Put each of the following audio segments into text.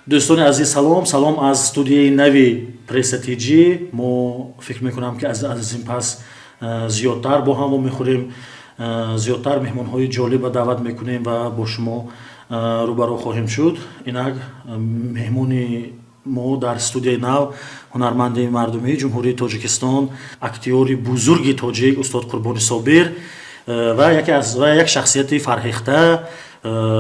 دوستان عزیز سلام از استودیوی نوی پرس تیجی. ما فکر میکنم که از این پس زیادتر با هم میخوریم، زیادتر مهمانهای جالب دعوت میکنیم و با شما روبرو خواهیم شد. اینک مهمون ما در استودیوی نو هنرمند مردمی جمهوری تاجیکستان، اکتیوری بزرگ تاجیک استاد قربانی صابر و یک شخصیت فرهیخته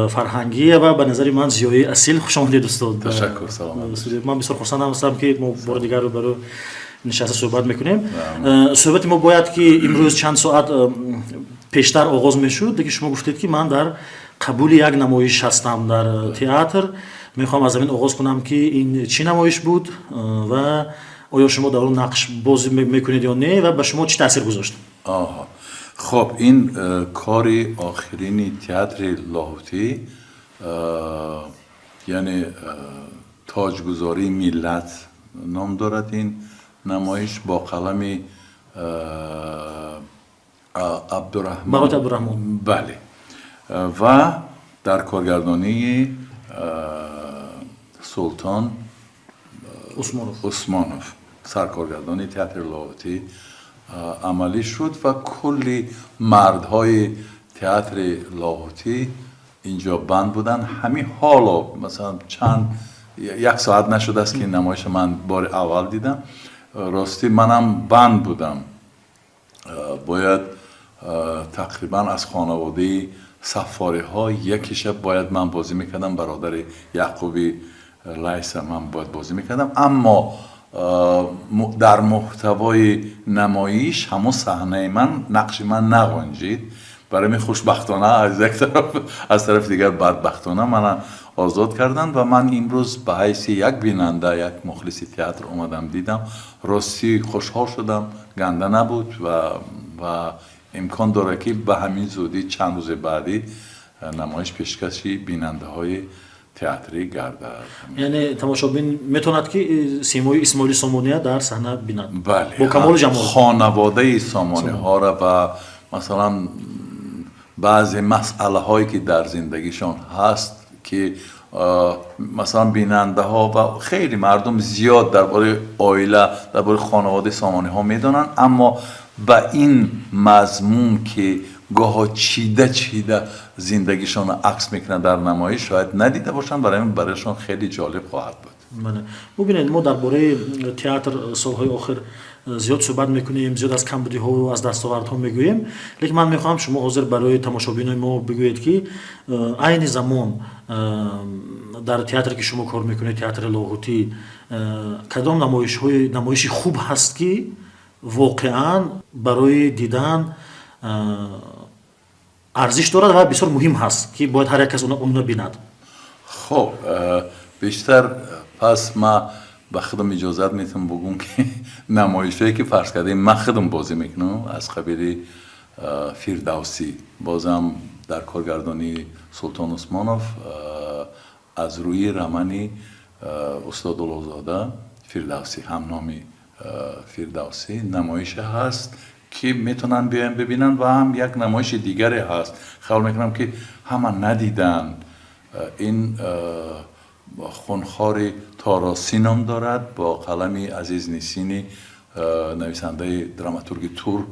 فرهنگی و به نظر من زیایی اصیل. خوش آمدید استاد. تشکر. سلام. من بسیار خوشحال هستم که ما بار دیگر رو برای نشست صحبت میکنیم. صحبت ما باید که امروز چند ساعت پیشتر آغاز میشد. دیگه شما گفتید که من در قبول یک نمایش هستم در تئاتر. میخوام از همین آغاز کنم که این چی نمایش بود و آیا شما در اون نقش بازی میکنید یا نه و به شما چی تاثیر گذاشت؟ خب این کاری آخرین تئاتر لاهوتی، یعنی تاجگذاری ملت نام دارد. این نمایش با قلم عبدالرحمن بله و در کارگردانی سلطان عثمانوف سرکارگردانی تئاتر لاهوتی عملی شد و کلی مردهای تئاتر لاهوتی اینجا بند بودن. همین حالا مثلا یک ساعت نشده است که این نمایش من بار اول دیدم. راستی منم بند بودم. باید تقریبا از خانواده سفاری ها یکی شب باید من بازی میکردم، برادر یعقوبی لیس من باید بازی میکردم، اما در محتوای نمایش همون صحنه من نقش من نگنجید. برای من خوشبختانه از طرف دیگر بدبختانه من آزاد کردن و من امروز به حیث یک بیننده، یک مخلص تئاتر اومدم دیدم. راستی خوشحال شدم، گنده نبود و امکان داره که به همین زودی چند روز بعدی نمایش پیشکشی بیننده های تئاتری گردد. یعنی تماشابین میتوند که سیمای اسماعیل سامانی در صحنه بیند؟ بله، با کمال جمال. خانواده سامانی ها را و مثلا بعضی مسئله هایی که در زندگیشان هست که مثلا بیننده ها و خیلی مردم زیاد درباره عائله، درباره خانواده سامانی ها میدونن، اما با این مضمون که گاه چیده زندگیشان رو عکس میکنن در نمایش شاید ندیده باشن، برایشان خیلی جالب خواهد بود. ببینید ما درباره تئاتر سالهای آخر زیاد صحبت میکنیم، زیاد از کمبودی ها و از دستاوردها میگوییم، لیکن من میخوام شما حاضر برای تماشابینای ما بگویید که عین زمان در تئاتر که شما کار میکنید، تئاتر لاهوتی، کدام نمایشی خوب هست که واقعا برای دیدن ارزش دارد و بسیار مهم هست که باید هر یک کس اون بیند؟ خب بیشتر پس ما به خودم اجازت میتونم بگم که نمایشی که فرض کردیم من خودم بازی میکنم از قبیل فردوسی، بازم در کارگردانی سلطان عثمانوف، از روی رمنی استاد اولوزاده فردوسی، همنامی فردوسی نمایش هست که میتونن بیاین ببینن و هم یک نمایش دیگری هست خیال میکنم که همه ندیدن. این خونخوار تاراسی نام دارد با قلم عزیز نیسینی، نویسنده دراماتورگ ترک.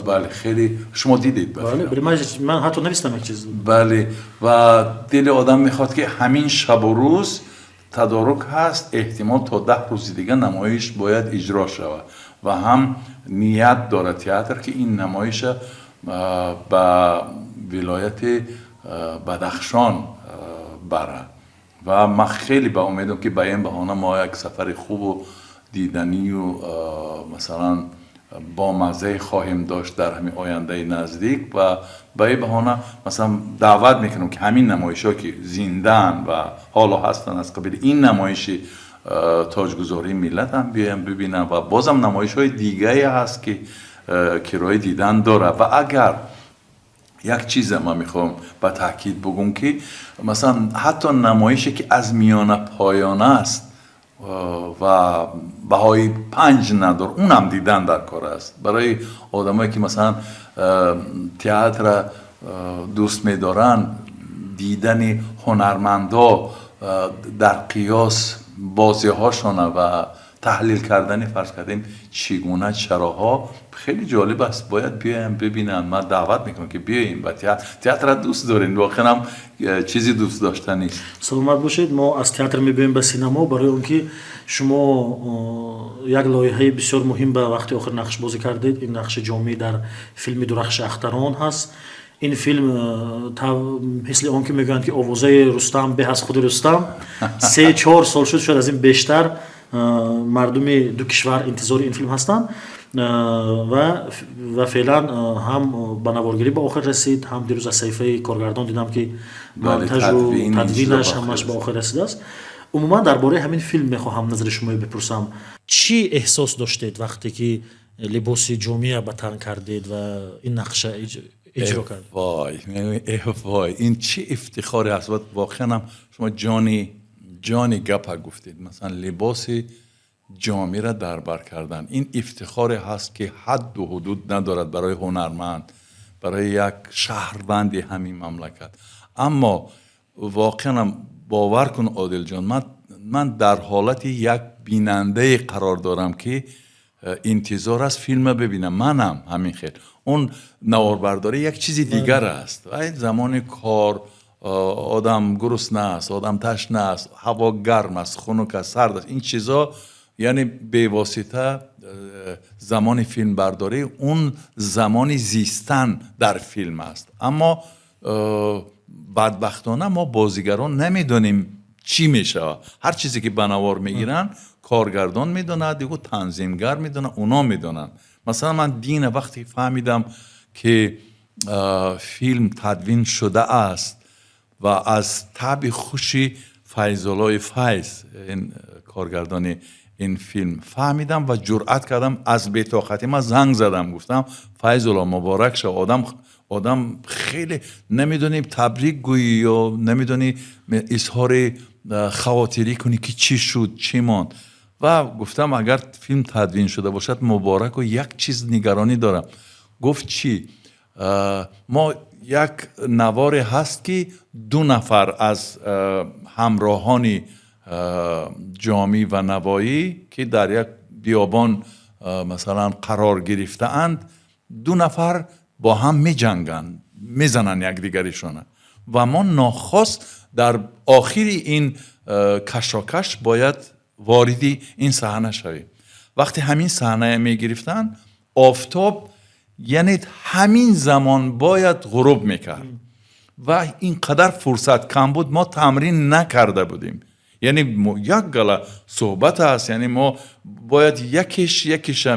بله خیلی شما دیدید؟ بله من حتی نوشتم یک چیز. بله و دل آدم میخواد که همین شب و روز تدارک هست، احتمال تا 10 روز دیگه نمایش باید اجرا شود و هم نیت داره تئاتر که این نمایش به ولایت بدخشان بره و من خیلی به امیدم که به این بهانه ما یک سفر خوب و دیدنی و مثلا با مزه خواهیم داشت در همین آینده نزدیک و به این بهانه مثلا دعوت میکنم که همین نمایش ها که زندن و حالا هستن از قبیل این نمایش تاجگذاری ملت هم بیایم ببینن و بازم نمایش های دیگه هست که کرای دیدن داره. و اگر یک چیز ما میخوام با تاکید بگم که مثلا حتی نمایشی که از میانه پایانه است و بهای 5 ندار اونم دیدن در کار است برای آدمایی که مثلا تئاتر دوست می‌دارن. دیدن هنرمندا در قیاس بازی هاشون و تحلیل کردن فرض کردیم چگونه چراها خیلی جالب است. باید بیایم ببینن. من دعوت میکنم که بیایم و تئاتر را دوست دارین. واقعا هم چیزی دوست داشتنی است. سلامت باشید. ما از تئاتر میبینیم به سینما برای اونکه شما یک لایحه بسیار مهم به وقتی آخر نقش بازی کردید. این نقش جامی در فیلم درخش اختران هست. این فیلم مثل اون که میگن که آوازه رستم به از خود رستم 3-4 سال شد از این بیشتر مردم دو کشور انتظار این فیلم هستند و فعلا هم به نوارگیری به آخر رسید، هم دیروز از صحیفه کارگردان دیدم که مونتاژ و تدوینش همش به آخر رسیده است. عموما درباره همین فیلم میخواهم نظر شما بپرسم. چی احساس داشتید وقتی که لباس جامعه به تن کردید و این نقشه اجرا کرد؟ وای این چه افتخاری است. واقعا هم شما جانی گپ گفتید. مثلا لباس جامعه را دربر کردن، این افتخاری هست که حد و حدود ندارد برای هنرمند، برای یک شهروند همین مملکت. اما واقعا باور کن عادل جان، من در حالت یک بیننده قرار دارم که انتظار است فیلم ببینم. منم همین خیلی اون نواربرداری یک چیزی دیگر است. و این زمان کار آدم گرسنه است، آدم تشنه است، هوا گرم است، خنک است، سرد است. این چیزا یعنی به واسطه زمان فیلم برداری اون زمانی زیستن در فیلم است. اما بدبختانه ما بازیگران نمیدونیم چی میشه. هر چیزی که بنوار میگیرن کارگردان میدونه، دیگه تنظیمگر میدونه، اونا میدونن. مثلا من دین وقتی فهمیدم که فیلم تدوین شده است و از طبع خوشی فیض‌الله فیض این کارگردان این فیلم فهمیدم و جرأت کردم از بی‌طاقتی من زنگ زدم، گفتم فیض‌الله مبارک شو. آدم خیلی نمیدونی تبریک گویی یا نمیدونی اظهار خواطری کنی که چی شد چی ماند. و گفتم اگر فیلم تدوین شده باشد مبارک و یک چیز نگرانی دارم. گفت چی؟ ما یک نوار هست که 2 نفر از همراهان جامی و نوایی که در یک بیابان مثلا قرار گرفته اند، 2 نفر با هم می جنگن، می زنن یک دیگریشون و ما ناخواست در آخر این کشاکش باید واردی این صحنه شویم. وقتی همین صحنه می گرفتن آفتاب یعنی همین زمان باید غروب میکرد و اینقدر فرصت کم بود ما تمرین نکرده بودیم. یعنی یک گله صحبت هست، یعنی ما باید یکیش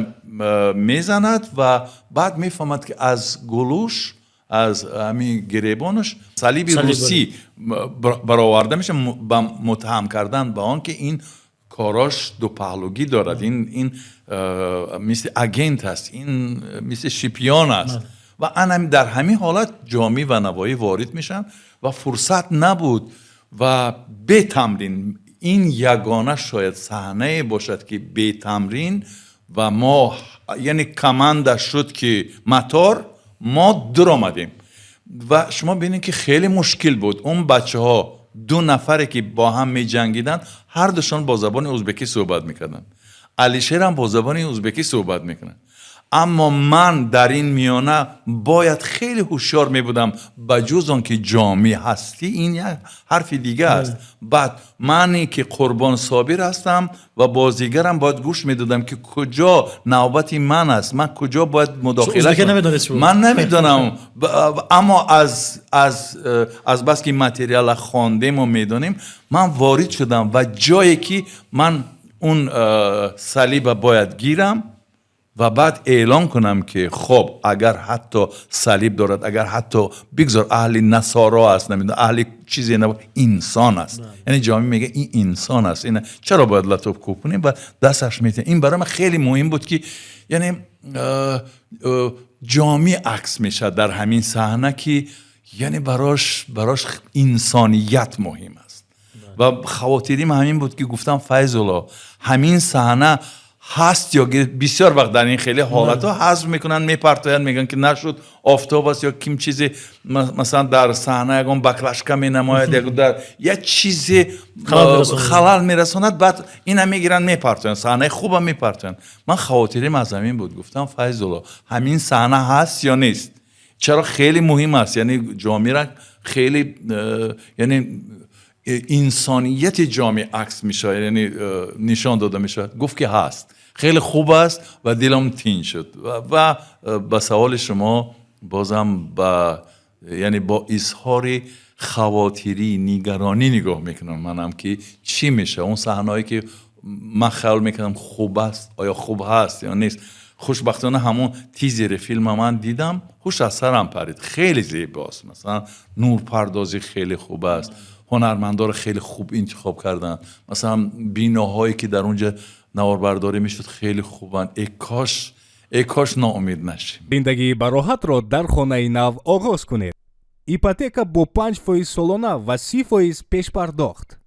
میزند و بعد میفهمد که از گلوش از همین گریبانش صلیب روسی برآورده میشه، متهم کردن به آن که این کاراش 2 پهلوگی دارد، این مثل اگنت هست، این مثل شیپیان است. و هم در همین حالت جامی و نوایی وارد میشن و فرصت نبود و به تمرین این یگانه شاید صحنه باشد که به تمرین و ما یعنی کمانده شد که مطار ما در آمدیم و شما ببینید که خیلی مشکل بود. اون بچه ها 2 نفری که با هم می جنگیدن هر دوشان با زبان ازبکی صحبت میکردن. علیشیر هم با زبان ازبکی صحبت میکنن. اما من در این میانه باید خیلی هوشیار می بودم بجز آن که جامی هستی این یک حرف دیگه است. بعد منی که قربان صابر هستم و بازیگرم باید گوش می دادم که کجا نوبتی من است، من کجا باید مداخله کنم. من نمیدونم اما از بس که متریال خواندیم و میدونیم من وارد شدم و جایی که من اون صلیب باید گیرم و بعد اعلام کنم که خب اگر حتی صلیب دارد، اگر حتی بگذار اهل نصارا است، نمیدونم اهل چیزی نبود، انسان است. یعنی جامی میگه این انسان است، این چرا باید لطف کوپونیم و دستش میته. این برای من خیلی مهم بود که یعنی جامی عکس میشه در همین صحنه که یعنی براش انسانیت مهم است. و خواطریم همین بود که گفتم فیض‌الله همین صحنه هست یا بسیار وقت در این خیلی حالت ها حذف میکنن میپرتاین میگن که نشد آفتاب است یا کیم چیزی مثلا در صحنه یکم بکلشکا مینماید یا در یه چیزی خلال میرساند بعد اینا میگیرن میپرتاین صحنه خوبم میپرتاین. من خاطرم از همین بود گفتم فیض الله همین صحنه هست یا نیست چرا خیلی مهم است یعنی جامعه را خیلی یعنی انسانیت جامعه عکس میشه یعنی نشان داده میشه گفت که هست خیلی خوب است و دلم تین شد و با سوال شما بازم یعنی با اظهار خواطری نگرانی نگاه میکنم منم که چی میشه اون صحنه‌ای که من خیال میکنم خوب است آیا خوب هست یا نیست. خوشبختانه همون تیزر فیلم من دیدم خوش از سرم پرید خیلی زیباست مثلا نور پردازی خیلی خوب است هنرمندا رو خیلی خوب انتخاب کردن مثلا بیناهایی که در اونجا نواربرداری میشد خیلی خوبن ای کاش ناامید نشیم. زندگی ба роҳатро дар хонаи нав оғоз кунед. Ипотека бо 5% солона ва 30% пешпардохт.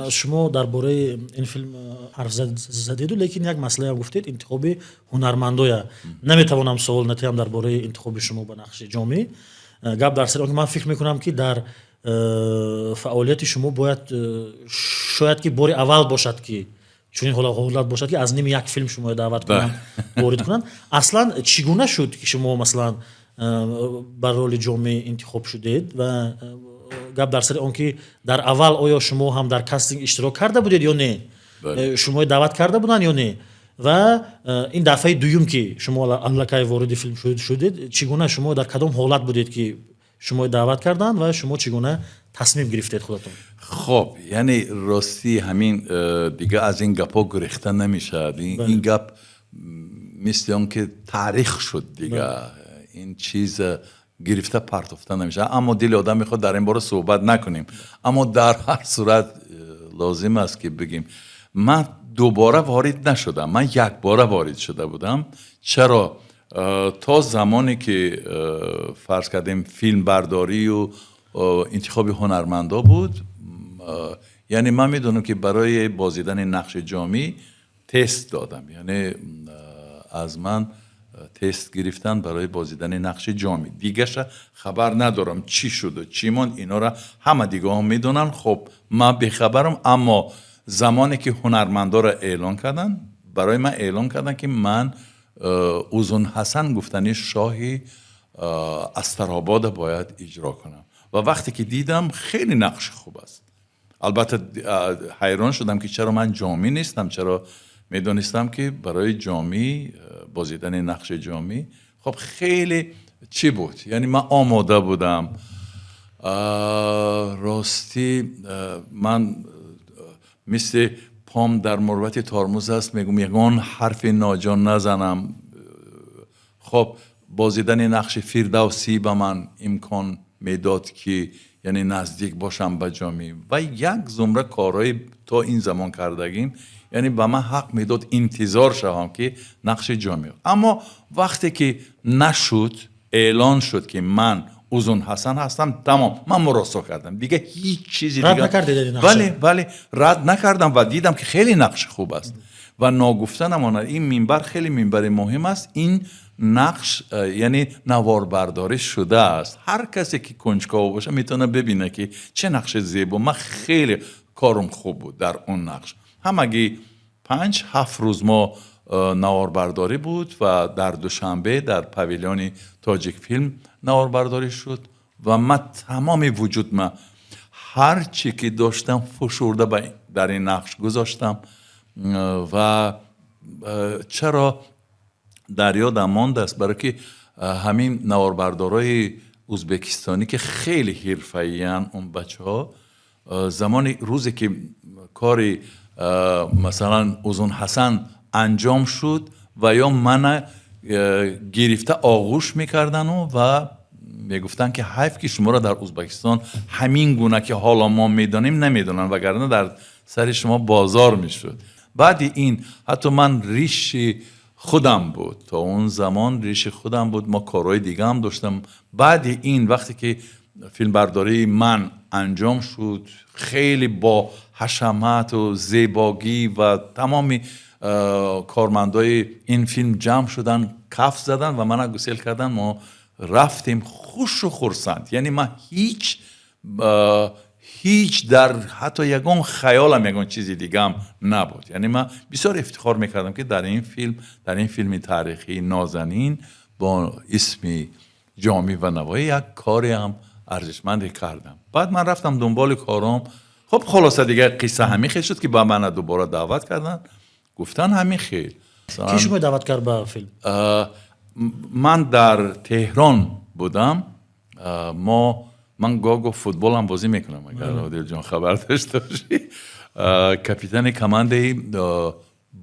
شما درباره این فیلم حرف زدید لیکن یک مسئله هم گفتید انتخاب هنرمندای نمیتوانم سوال نتیم درباره انتخاب شما به نقش جامی گپ در سر من فکر میکنم که در فعالیت شما باید شاید که بار اول باشد که چون این حالت باشد که از نیم یک فیلم شما دعوت کنن وارد کنن اصلا چگونه شد که شما مثلا بر رول جامی انتخاب شدید و گپ در سر اون که در اول آیا شما هم در کاستینگ اشتراک کرده بودید یا نه شما دعوت کرده بودن یا نه و این دفعه دوم که شما الکی وارد فیلم شدید چگونه شما در کدام حالت بودید که شما دعوت کردن و شما چگونه تصمیم گرفتید خودتون؟ خب یعنی راستی همین دیگه از این گپا گریخته نمیشه این گپ مثل اون که تاریخ شد دیگه این چیز گرفته پرتافته نمیشه اما دل آدم میخواد در این باره صحبت نکنیم اما در هر صورت لازم است که بگیم من دوباره وارد نشدم من یک باره وارد شده بودم چرا تا زمانی که فرض کردیم فیلم برداری و انتخاب هنرمندا بود یعنی من میدونم که برای بازیدن نقش جامی تست دادم یعنی از من تست گرفتن برای بازیدن نقش جامی دیگه خبر ندارم چی شده چی موند اینا را همه دیگه هم میدونن خب من بخبرم اما زمانی که هنرمندا را اعلان کردن برای من اعلان کردن که من اوزون حسن گفتنی شاهی استرآباد باید اجرا کنم و وقتی که دیدم خیلی نقش خوب است البته حیران شدم که چرا من جامی نیستم چرا میدونستم که برای جامی بازیدن نقش جامی خب خیلی چی بود یعنی من آماده بودم راستی من مثل پام در مروت ترمز است میگم یگان حرف ناجان نزنم خب بازیدن نقش فردوسی به من امکان میداد که یعنی نزدیک باشم به جامی و یک زمره کارهای تا این زمان کردگیم یعنی به من حق میداد انتظار شوم که نقش جامی اما وقتی که نشد اعلان شد که من اوزون حسن هستم تمام من مراسا کردم دیگه هیچ چیزی رد دیگه نکردید بله رد نکردم و دیدم که خیلی نقش خوب است و ناگفتنم این منبر خیلی منبر مهم است این نقش یعنی نواربرداری شده است هر کسی که کنجکاو باشه میتونه ببینه که چه نقش زیبا من خیلی کارم خوب بود در اون نقش همگی 5-7 روز ما نواربرداری بود و در دوشنبه در پاویلیون تاجیک فیلم نواربرداری شد و من تمام وجود من هر چی که داشتم فشرده در این نقش گذاشتم و چرا در یادم مانده است برای که همین نواربردارای ازبکستانی که خیلی حرفه‌ای‌اند اون بچه‌ها زمانی روزی که کاری مثلا اوزون حسن انجام شد و یا من گرفته آغوش میکردن و میگفتن که حیف که شما را در ازبکستان همین گونه که حالا ما میدانیم نمیدونن وگرنه در سر شما بازار میشد بعد این حتی من ریش خودم بود تا اون زمان ریش خودم بود ما کارهای دیگه هم داشتم بعد این وقتی که فیلم برداری من انجام شد خیلی با حشمت و زیباگی و تمامی کارمندای این فیلم جمع شدن، کف زدن و من گسیل کردن. ما رفتیم خوش و خرسند. یعنی من هیچ در حتی یگان خیالم یگان چیزی دیگه هم نبود. یعنی من بسیار افتخار میکردم که در این فیلم تاریخی نازنین با اسم جامی و نوایی یک کاری هم ارزشمند کردم. بعد من رفتم دنبال کارم. خب خلاصه دیگه قصه همین خیلی شد که با من دوباره دعوت کردن، گفتن همین خیلی. کی شما دعوت کرد به فیلم؟ من در تهران بودم. من گاگو فوتبال هم بازی میکنم، اگر عادل جان خبر داشته باشی. کاپیتان کمانده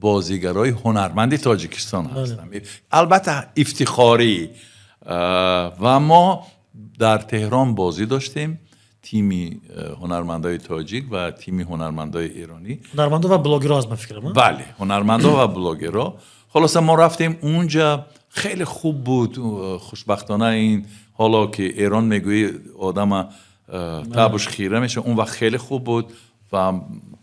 بازیگرای هنرمند تاجیکستان هستم. البته افتخاری. و ما در تهران بازی داشتیم، تیمی هنرمندای تاجیک و تیمی هنرمندای ایرانی. هنرمندا و بلاگرها از من فکرم. بله، هنرمندا و بلاگرها. خلاصه ما رفتیم اونجا، خیلی خوب بود. خوشبختانه این حالا که ایران میگویی آدم تبش خیره میشه، اون وقت خیلی خوب بود و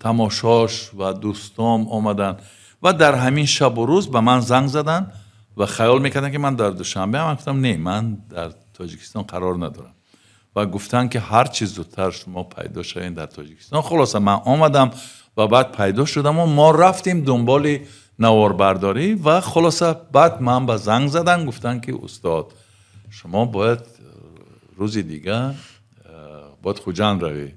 تماشاش و دوستام آمدن و در همین شب و روز به من زنگ زدن و خیال میکردن که من در دوشنبه هم. گفتم نه، من در تاجیکستان قرار ندارم و گفتن که هر چیز زودتر شما پیدا شوین در تاجیکستان. خلاصه من آمدم و بعد پیدا شدم و ما رفتیم دنبال نواربرداری و خلاصه بعد من به زنگ زدن، گفتن که استاد شما باید روزی دیگه باید خوجند روی.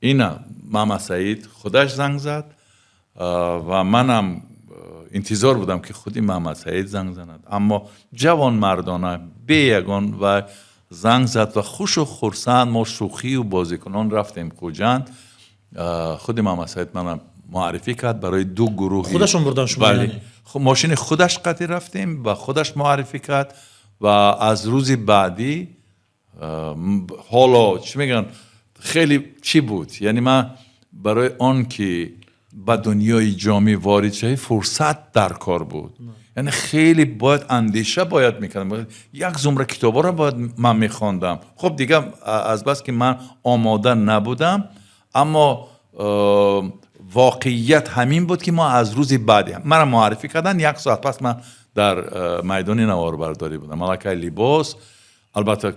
اینا محمد سعید خودش زنگ زد و منم انتظار بودم که خودی محمد سعید زنگ زند، اما جوان مردانه بیگان و زنگ زد و خوش و خرسند ما شوخی و بازیکنان رفتیم خوجند. خودی محمد سعید منم معرفی کرد برای دو گروه. خودشون بردن شما؟ بله. خب ماشین خودش قطعی رفتیم و خودش معرفی کرد و از روزی بعدی حالا چی میگن خیلی چی بود. یعنی من برای آن که به دنیای جامی وارد شدم فرصت در کار بود. یعنی خیلی باید اندیشه باید میکردم، یک زمره کتابا رو باید من میخواندم. خب دیگه از بس که من آماده نبودم، اما واقعیت همین بود که ما از روز بعدی من معرفی کردن. یک ساعت پس من در میدان نواربرداری بودم، ملکه لباس. البته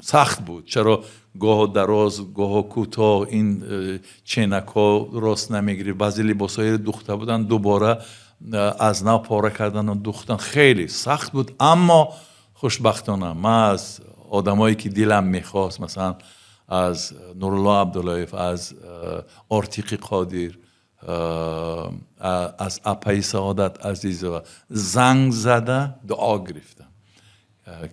سخت بود، چرا گاه دراز گاه کوتاه این چینکا راست نمیگیری، بعضی لباسای دوخته بودن دوباره از نو پاره کردن و دوختن، خیلی سخت بود. اما خوشبختانه من از آدمایی که دلم میخواست، مثلا از نورالله عبداللهیف، از آرتیقی قادر، از اپای سعادت عزیز و زنگ زده دعا گرفتم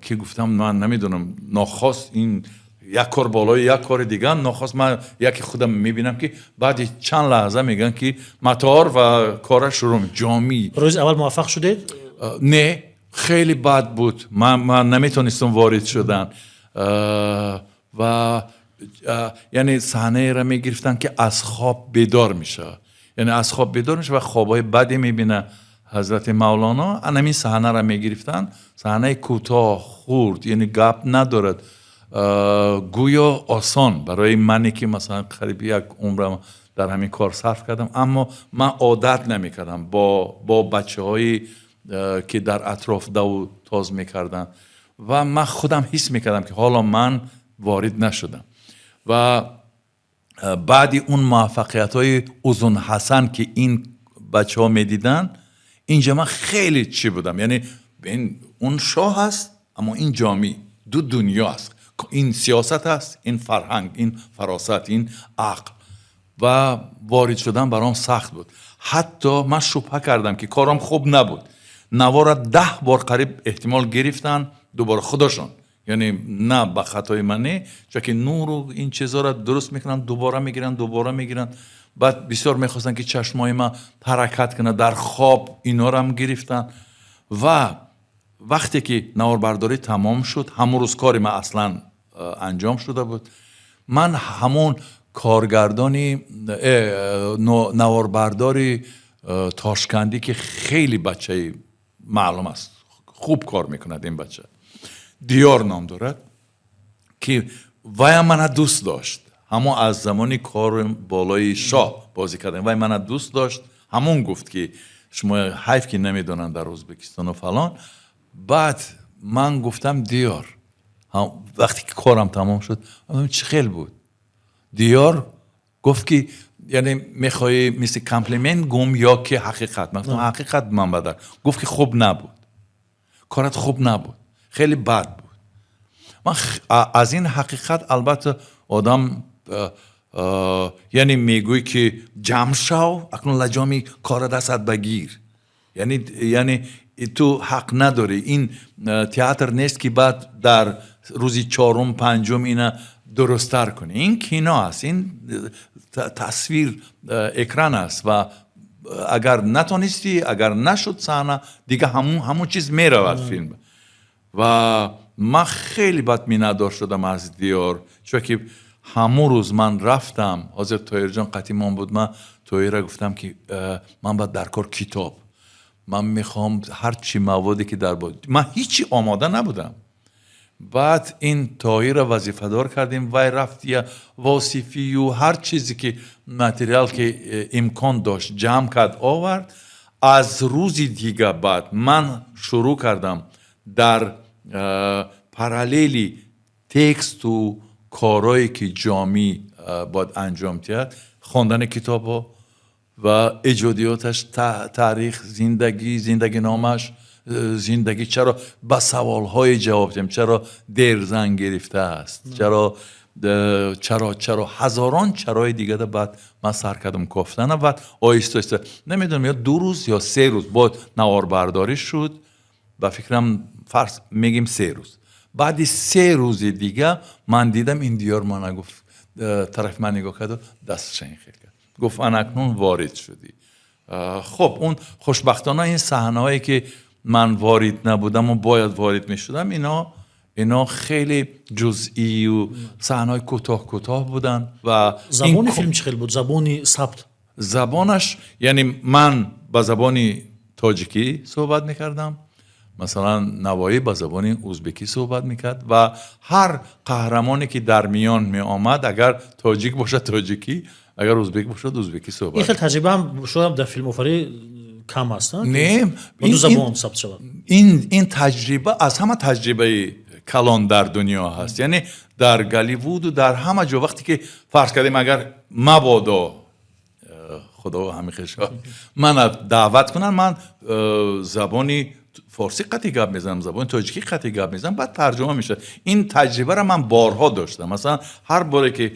که گفتم من نمیدونم ناخواست این یک کار بالای یک کار دیگه، ناخواست من یکی خودم میبینم که بعد چند لحظه میگن که مطار و کار شروع جامی. روز اول موفق شدید؟ نه، خیلی بد بود. من نمیتونستم وارد شدن و یعنی صحنه را میگرفتن که از خواب بیدار میشه، یعنی از خواب بیدار میشه و خوابای بدی میبینه. حضرت مولانا همین صحنه را میگرفتن، صحنه کوتاه خورد، یعنی گپ ندارد، گویا آسان برای منی که مثلا قریب یک عمرم در همین کار صرف کردم، اما من عادت نمیکردم با بچه هایی که در اطراف دو تاز میکردن و من خودم حس میکردم که حالا من وارد نشدم. و بعدی اون موفقیت های اوزون حسن که این بچه ها میدیدن، اینجا من خیلی چی بودم. یعنی اون شاه هست اما این جامی دو دنیا هست، این سیاست هست، این فرهنگ، این فراست، این عقل. و وارد شدن برام سخت بود. حتی من شبهه کردم که کارم خوب نبود. نوارا 10 بار قریب احتمال گرفتن دوباره خودشون، یعنی نه به خطای منه، چون که نور و این چیزا را درست میکنن دوباره میگیرن. بعد بسیار میخواستن که چشمای من حرکت کنه، در خواب اینا رو هم گرفتن. و وقتی که نواربرداری تمام شد، همون روز کاری من اصلا انجام شده بود، من همون کارگردانی نواربرداری تاشکندی که خیلی بچه معلوم است خوب کار میکند، این بچه دیار نام دارد، که وای من دوست داشت، همون از زمانی کار بالای شاه بازی کردم و من دوست داشت. همون گفت که شما حیف که نمیدونن در ازبکستان و فلان. بعد من گفتم دیار، وقتی که کارم تمام شد چه خیلی بود. دیار گفت که یعنی میخوای مثل کامپلیمنت گم یا که حقیقت؟ من گفتم حقیقت من بدر. گفت که خوب نبود، کارت خوب نبود، خیلی بد بود. من از این حقیقت البته آدم یعنی میگوی که جمع شو اکنون لجامی کار دستت بگیر، یعنی تو حق نداری. این تئاتر نیست که بعد در روزی چهارم پنجم اینا درست‌تر کنی. این کینو است، این تصویر اکران است و اگر نتونستی، اگر نشد صحنه دیگه همون چیز میرود فیلم. و من خیلی بدبین‌دار شدم از دیار، چون که همون روز من رفتم، حضرت طاهر جان قطیمان بود، من طاهر را گفتم که من باید در کار کتاب، من میخوام هر چی موادی که در بود، من هیچی آماده نبودم. بعد این طاهر را وظیفه دار کردیم و رفت یه وصیفی و هر چیزی که متریال که امکان داشت جمع کرد آورد. از روزی دیگه بعد من شروع کردم در پارالیلی تکست و کارهایی که جامی باید انجام کرد، خواندن کتاب ها و ایجادیاتش، تاریخ، زندگی نامش، زندگی چرا با سوال های جواب دیم، چرا دیر زنگ گرفته است، چرا هزاران چرای دیگه ده. بعد من سر کردم گفتن و بعد آهسته نمیدونم یا 2 روز یا 3 روز بعد نوار برداری شد و فکرم فرض میگیم 3 روز. بعد 3 روز دیگه من دیدم این دیار من گفت، طرف من نگاه کرد و دستش این خیلی کرد، گفت انا اکنون وارد شدی. خب اون خوشبختانه این صحنه‌هایی که من وارد نبودم و باید وارد میشدم اینا خیلی جزئی و صحنه‌های کوتاه بودن. و زبان فیلم چه خیلی بود؟ زبانی ثبت؟ زبانش یعنی من با زبانی تاجیکی صحبت میکردم، مثلا نوایی با زبان ازبکی صحبت میکرد و هر قهرمانی که در میان می آمد اگر تاجیک باشد تاجیکی، اگر ازبک باشد ازبکی صحبت. این خیلی تجربه هم شاید در فیلم آفری کم هست نه، با 2 زبان ثبت شود. این تجربه از همه تجربه کلان در دنیا هست. یعنی در گالیوود و در همه جا وقتی که فرض کردیم اگر مبادا خدا همیشه من دعوت کنن، من زبانی فارسی قطعی گپ میزنم، زبان تاجیکی قطعی گپ میزنم، بعد ترجمه میشه. این تجربه را من بارها داشتم. مثلا هر باره که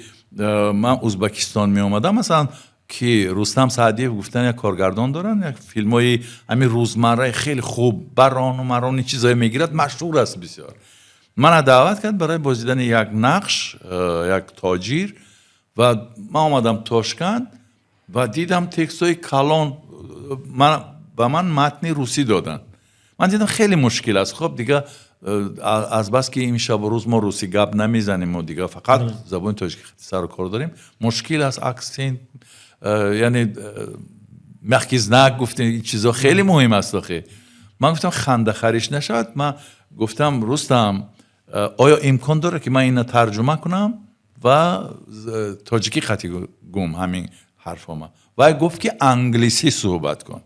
من ازبکستان می اومدم، مثلا که رستم سعدی گفتن یک کارگردان دارن، یک فیلمای همین روزمره خیلی خوب بران و مرانی چیزای میگیرد، مشهور است بسیار. من دعوت کرد برای بازیدن یک نقش، یک تاجیر، و من آمدم تاشکند و دیدم تکستای کلان من متن روسی دادن. من دیدم خیلی مشکل است. خب دیگه از بس که این شب و روز ما روسی گپ نمیزنیم و دیگه فقط زبان تاجیکی سر و کار داریم، مشکل است. اکسنت یعنی مرکزنک گفتن این چیزا خیلی مهم است. من گفتم خنده خریش نشود. من گفتم رستم آیا امکان داره که من اینو ترجمه کنم و تاجیکی خطی گم همین حرفا؟ و گفت که انگلیسی صحبت کن،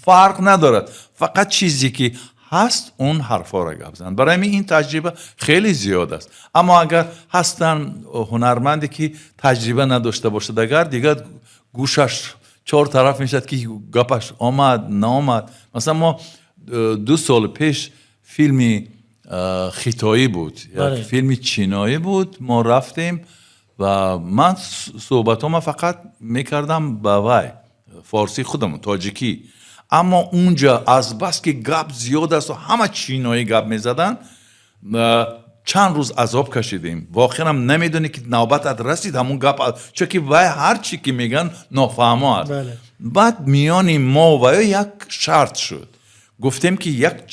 فرق ندارد، فقط چیزی که هست اون حرفا را گپ بزن. برای من این تجربه خیلی زیاد است. اما اگر هستن هنرمندی که تجربه نداشته باشد، اگر دیگه گوشش 4 طرف میشد که گپش آمد نامد. مثلا ما 2 سال پیش فیلمی خیتایی بود، یک فیلمی چینایی بود، ما رفتیم و من صحبتام فقط میکردم با وای فارسی خودم تاجیکی، اما اونجا از بس که گپ زیاد است و همه چینایی گپ میزدن، چند روز عذاب کشیدیم. واقعا هم نمیدونی که نوبت رسید همون گپ، چون که وای هر چی که میگن نافهمه است. بعد میانی ما و یک شرط شد، گفتیم که یک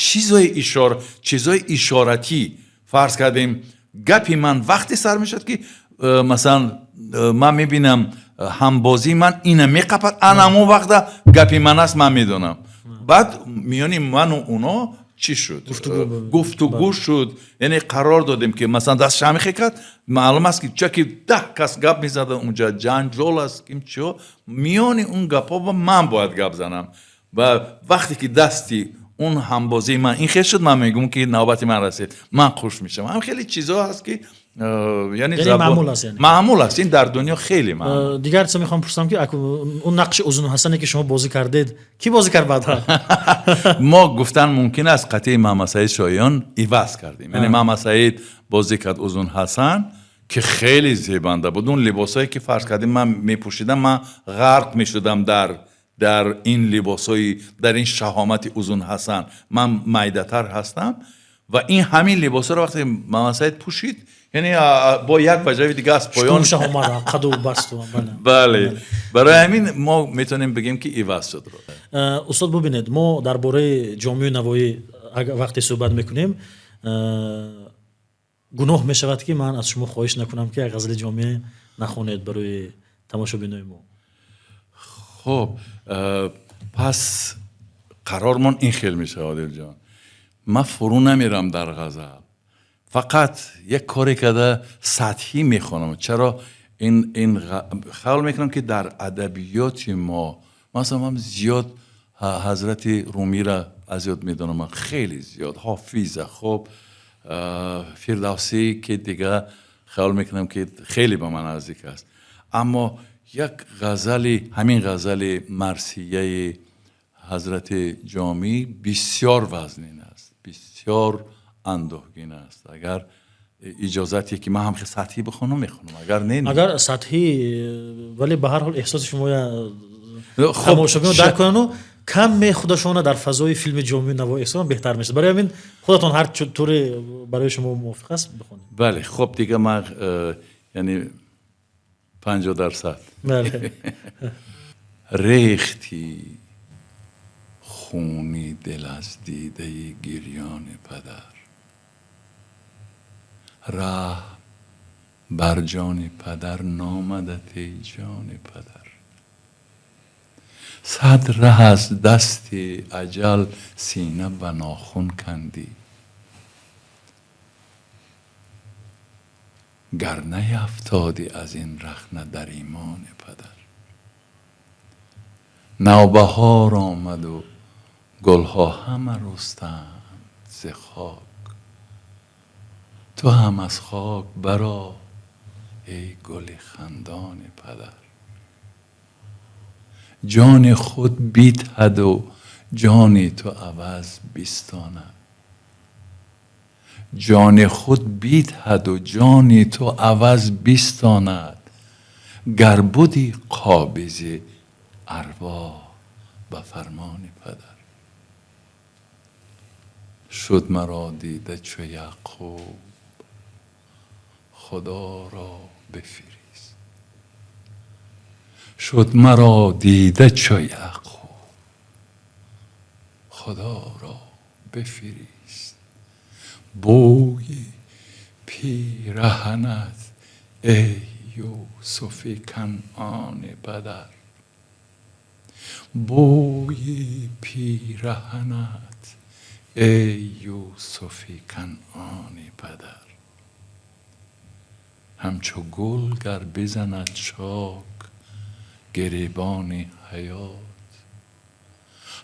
چیزای اشارتی فرض کردیم. گپی من وقتی سر میشد که مثلا من میبینم همبازی من اینه میقپد، انا همون وقت گپی من است من میدونم. بعد میانی من و اونا چی شد گفتگو شد. یعنی قرار دادیم که مثلا دست شمیخه کرد، معلوم است که چه که 10 کس گپ میزدن اونجا جنجال است که چه میان اون گپا و من باید گپ زنم و وقتی که دستی اون همبازی من این خیلی شد، من میگم که نوبت من رسید، من خوش میشم. هم خیلی چیزا هست که یعنی معمول است، یعنی معمول است، این در دنیا خیلی معمول. دیگر چیزی میخوام پرسم که اون نقش اوزون حسنی که شما بازی کردید کی بازی کرد بعدا؟ ما گفتن ممکن است قطعه محمد سعید شایان ایواز کردیم، یعنی محمد سعید بازی کرد اوزون حسن که خیلی زیبنده بود. اون لباسایی که فرض کردیم من میپوشیدم، من غرق میشدم در این لباسایی، در این شهامت اوزون حسن. من میده‌تر هستم و این همین لباسا رو وقتی محمد سعید پوشید، یعنی با یک وجه دیگه از پایان شهامت قد و بست. بله، برای همین ما میتونیم بگیم که ایواز شد. استاد ببینید، ما درباره جامعه نوایی وقتی صحبت میکنیم گناه میشود که من از شما خواهش نکنم که غزل جامعه نخونید برای تماشابینای ما. خب پس قرارمون این خیلی میشه عادل جان، من فرو نمیرم در غزل، فقط یک کاری که سطحی میخونم. چرا این خیال میکنم که در ادبیات ما مثلا من زیاد حضرت رومی را از یاد میدونم، من خیلی زیاد حافظ، خب فردوسی که دیگه خیال میکنم که خیلی به من نزدیک است. اما یک غزلی، همین غزل مرثیه حضرت جامی بسیار وزنین است، بسیار اندوهگین است. اگر اجازتی که من هم سطحی بخونم میخونم، اگر نه اگر سطحی، ولی به هر حال احساس شما تماشابین درک کنن و کم خودشون در فضای فیلم جامعه نوایی احساس بهتر میشه. برای همین خودتون هر طوری برای شما موافق است بخونید. بله خب دیگه من یعنی 50%. بله. ریختی خونی دل از دیده گریان پدر، راه بر جان پدر نامدت ای جان پدر، صد ره از دست اجل سینه به ناخن کندی، گر نیفتادی از این رخنه در ایمان پدر. نوبهار آمد و گلها همه رستند ز خاک، تو هم از خاک برآ ای گل خندان پدر. جان خود بیدهد و جانی تو عوض بیستاند، جان خود بیدهد و جانی تو عوض بیستاند، گر بودی قابض ارواح به فرمان پدر. شد مرا دیده چو یعقوب خدا را بفریست، شد مرا دیده چو یعقوب خدا را بفریست. بوی پیرهنت ای یوسف کنعان پدر، بوی پیرهنت ای یوسف کنعان پدر. همچو گل گر بزند چاک گریبان حیات،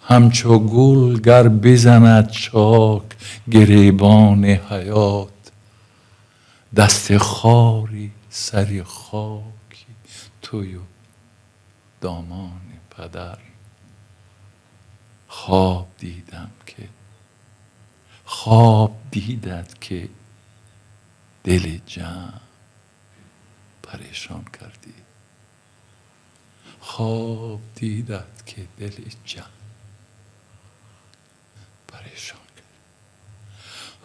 همچو گل گر بزند چاک گریبان حیات، دست خاری سر خاکی توی و دامان پدر. خواب دیدت که دل جمع پریشان کردی، خواب دیدت که دل جمع پریشان کردی.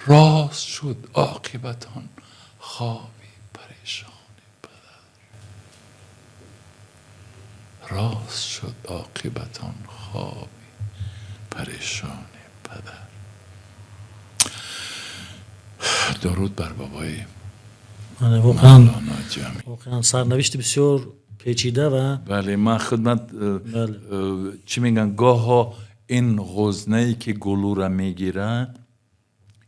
راست شد عاقبت آن خوابی پریشان پدر، راست شد عاقبت آن خوابی پریشان پدر. درود بر بابای واقعا سرنوشت بسیار پیچیده و بله. من خدمت چی میگن، گاه ها این غزنه‌ای که گلو را میگیرن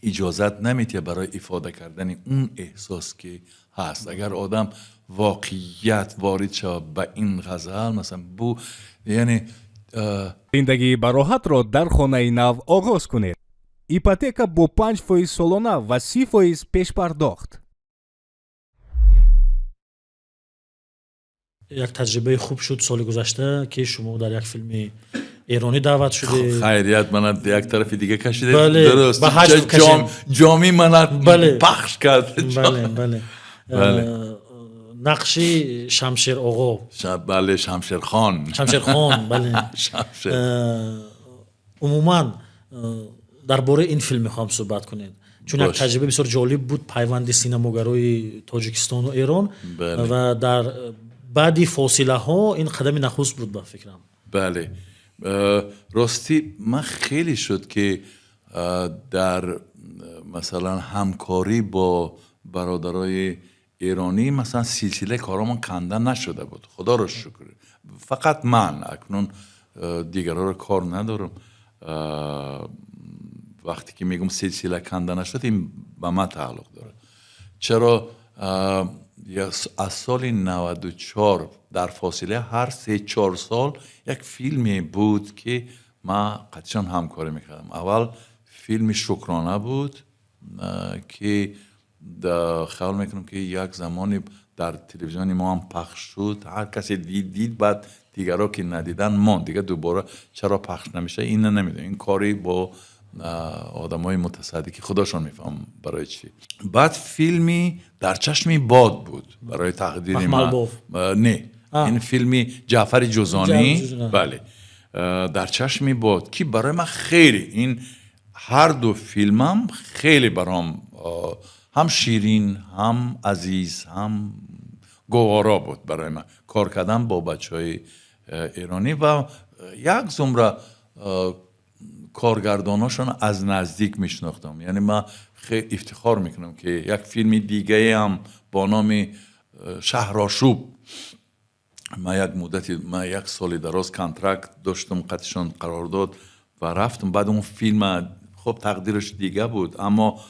اجازت نمیده برای ifade کردن اون احساس که هست. اگر آدم واقعیت وارد شود به این غزل مثلا بو یعنی زندگی ба роҳат ро дар хонаи нав оғоз кунед. Ипотека бо 5% солона ва 30% пешпардохт. یک تجربه خوب شد سال گذشته که شما در یک فیلم ایرانی دعوت شده. خیریت منت یک طرف دیگه کشیده. بله. درست. به حجم کشید. جامی منت بله. پخش کرد. بله بله. بله. نقشی شمشیر آقا. بله شمشیر خان. شمشیر خان بله. شمشیر. عموما درباره این فیلم میخوام صحبت کنید. چون یک تجربه بسیار جالب بود پیوند سینماگرای تاجیکستان و ایران. بله. و در بعدی فاصله ها این قدم نخست بود به فکرم. بله. راستی من خیلی شد که در مثلا همکاری با برادرای ایرانی مثلا سلسله کارامون کندن نشده بود. خدا رو شکر. فقط من اکنون دیگرها رو کار ندارم. وقتی که میگم سلسله کندن نشد این به من تعلق داره. چرا از سال 94 در فاصله هر 3-4 سال یک فیلمی بود که من قطعا همکاری میکردم. اول فیلم شکرانه بود که خیال میکنم که یک زمانی در تلویزیون ما هم پخش شد. هر کسی دید بعد دیگرها که ندیدن من دیگه دوباره چرا پخش نمیشه این نمیدونم. این کاری با آدمای متصدی خودشون میفهم برای چی. بعد فیلمی در چشمی باد بود برای تقدیر من. نه این فیلمی جعفر جوزانی. بله در چشمی باد که برای من خیلی این هر دو فیلمم خیلی برام هم شیرین هم عزیز هم گوارا بود برای من کار کردم با بچهای ایرانی و یک زمره کارگرداناشون از نزدیک میشناختم. یعنی من خیلی افتخار میکنم که یک فیلم دیگه هم با نام شهرآشوب من یک سال دراز کانترکت داشتم قطعشان قرار داد و رفتم. بعد اون فیلم خب تقدیرش دیگه بود اما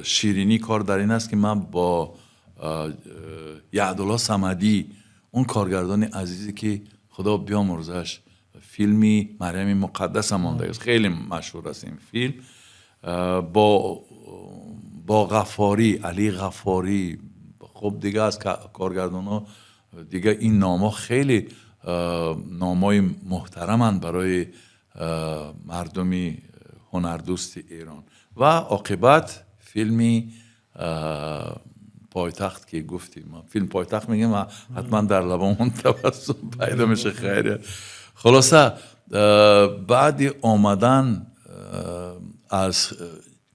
شیرینی کار در این است که من با یعدالله صمدی اون کارگردان عزیزی که خدا بیامرزش فیلمی مریم مقدس مانده است خیلی مشهور است این فیلم با غفاری علی غفاری خب دیگه از کارگردان ها دیگه این نام‌ها خیلی نام‌های محترمند برای مردمی هنردوست ایران و عاقبت فیلمی پایتخت که گفتیم فیلم پایتخت میگم و حتما در لبامون تبسم پیدا میشه. خیره خلاصه بعد آمدن از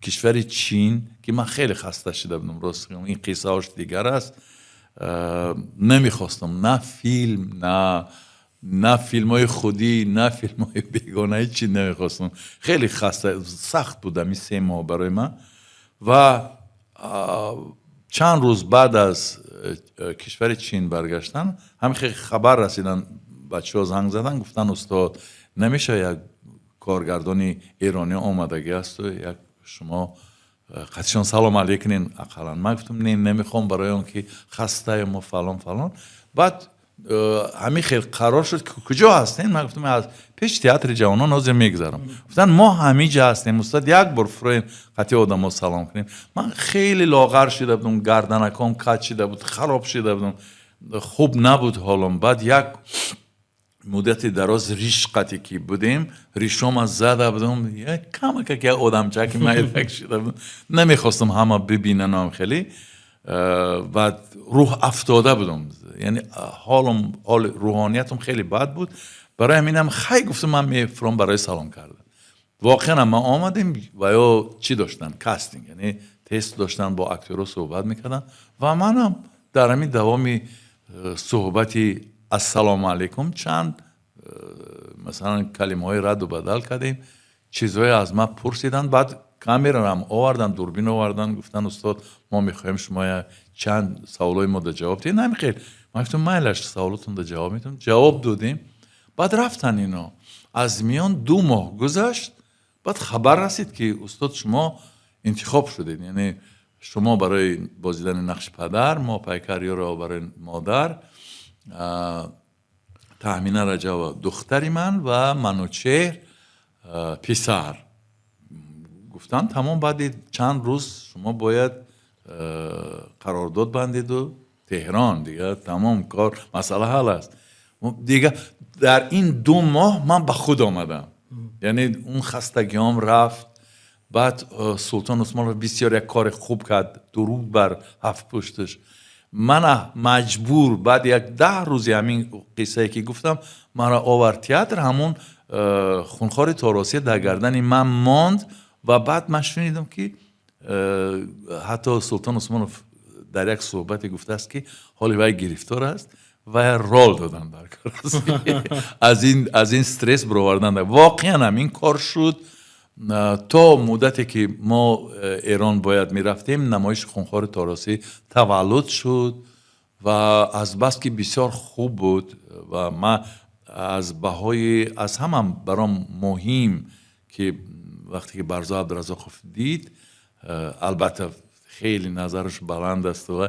کشور چین که من خیلی خسته شده بودم راست این قصه هاش دیگر است نمیخواستم نه فیلم نه فیلم های خودی نه فیلم های بیگانه چی نمیخواستم. خیلی خسته سخت بودم این 3 ماه برای من و چند روز بعد از کشور چین برگشتن همین خیلی خبر رسیدن بچه ها زنگ زدن گفتن استاد نمیشه یک کارگردانی ایرانی آمدگی است و یک شما قطعا سلام علیکنین اقلا. من گفتم نه نمیخوام برای اون که خسته ما فلان. بعد همین خیلی قرار شد که کجا هستین؟ من گفتم از پیش تئاتر جوانان نازم میگذرم. گفتن ما همیجا هستیم استاد یک بار فروین قطعی آدم ها سلام کنیم. من خیلی لاغر شده بودم گردنکام کج شده بود خراب شده بودم خوب نبود حالم. بعد یک مدت دراز ریش قطعی که بودیم ریشم از زده بودم یک کم که آدم چکی مایلک شده بودم نمیخواستم همه ببیننم خیلی و روح افتاده بودم. یعنی حال روحانیتم خیلی بد بود. برای همینم خیلی گفتم من میفرام برای سلام کردم. واقعا ما آمدیم و یا چی داشتن کاستینگ یعنی تست داشتن با اکتورها صحبت میکردن و منم در همین دوامی صحبتی السلام علیکم چند مثلا کلمه های رد و بدل کردیم چیزهای از ما پرسیدن. بعد کامیرا هم آوردن دوربین آوردن گفتن استاد ما میخوایم شما چند سوالای ما جواب بدید. نه خیر ما گفتم مایلش سوالاتون جواب میدم. جواب دادیم. بعد رفتن اینا از میان 2 ماه گذشت. بعد خبر رسید که استاد شما انتخاب شدید. یعنی شما برای بازیدن نقش پدر، ما پیکریارا برای مادر، تهمینه رجا دختری و منوچهر پسر. گفتن تمام بعد چند روز شما باید قرارداد بندید و تهران دیگه تمام کار مسئله حل است. دیگه در این 2 ماه من به خود آمدم. یعنی اون خستگیام رفت. بعد سلطان عثمان بسیار یک کار خوب کرد، درود بر 7 پشتش. من مجبور بعد یک 10 روزی همین قصه که گفتم مرا آورد تئاتر، همون خونخوار تاراسی در گردن من ماند. و بعد من شنیدم که حتی سلطان عثمان در یک صحبتی گفته است که حالی وی گرفتار است و رول دادن در کار از این استرس برآوردن. واقعا هم این کار شد. تا مدتی که ما ایران باید می رفتیم نمایش خونخوار تاراسی تولد شد و از بس که بسیار خوب بود و من از هم برام مهم که وقتی که برزا عبدالرزاقوف دید، البته خیلی نظرش بلند است و